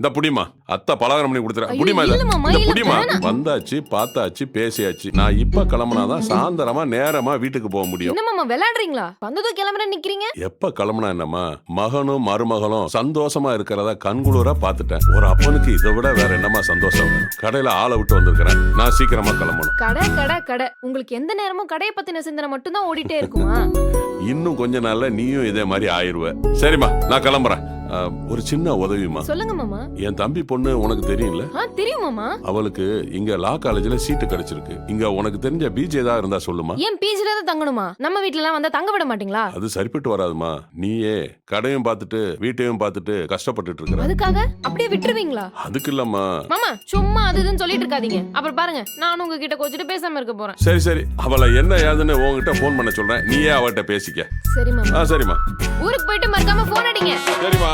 இந்த புடிமா அத்தை பலகாரம் பண்ணி கொடுத்துறேன். ஐயோ, புடிமா இல்ல மாமா, இந்த இல்ல, புடிமா. வேணாம். வந்தாச்சு பார்த்தாச்சு பேசியாச்சு. நான் இப்ப கிளம்புனாதான் சாயந்தரமா நேரமா வீட்டுக்கு போக முடியும். என்ன மாமா விளையாடுறீங்களா? வந்ததும் கிளம்புறேன் நிக்கிறீங்க. எப்ப கிளம்புனா என்னம்மா, மகனும் மருமகளும் சந்தோஷமா இருக்கிறத கண்குளூரா பாத்துட்டேன். ஒரு அப்பனுக்கு இதை விட வேற என்னமா சந்தோஷம் வேணும்? கடையில ஆளை விட்டு வந்திருக்கிறேன். நான் சீக்கிரமா கிளம்பணும். கடை கடை கடை. உங்களுக்கு எந்த நேரமும் கடையை பத்தின சிந்தனை மட்டும் தான் ஓடிட்டே இருக்குமா? இன்னும் கொஞ்ச நாள்ல நீயும் இதே மாதிரி ஆயிருவ. சரிம்மா நான் கிளம்புறேன். ஒரு சின்ன உதவிமா. சொல்லுங்க மாமா. என் தம்பி பொண்ணு உனக்கு தெரியும்ல? தெரியும் மாமா. அவளுக்கு இங்க லா காலேஜ்ல சீட்டு கிடைச்சிருக்கு. இங்க உனக்கு தெரிஞ்ச பீச் ஏதாவது இருந்தா சொல்லுமா. ஏன் பீச்ல தான் தங்கணுமா? நம்ம வீட்ல எல்லாம் வந்தா தங்க விட மாட்டீங்களா? அது சரிப்பட்டு வராதுமா. நீயே கடையும் பார்த்துட்டு வீட்டையும் பார்த்துட்டு கஷ்டப்பட்டுட்டு இருக்கிற. அதுக்காக அப்படியே விட்டுருவீங்களா? அதுக்கு இல்லம்மா. மாமா சும்மா அதுன்னு சொல்லிட்டு இருக்காதீங்க. அப்புறம் பாருங்க நான் உங்ககிட்ட கோச்சிட்டு பேசாம இருக்க போறேன். சரி சரி, அவளை என்ன ஏதுன்னு உங்ககிட்ட போன் பண்ண சொல்றேன். நீயே அவட்ட பேசிக்க. சரி மாமா. சரிம்மா. ஊருக்கு போயிட்டு மறக்காம போன் அடிங்க. சரிம்மா.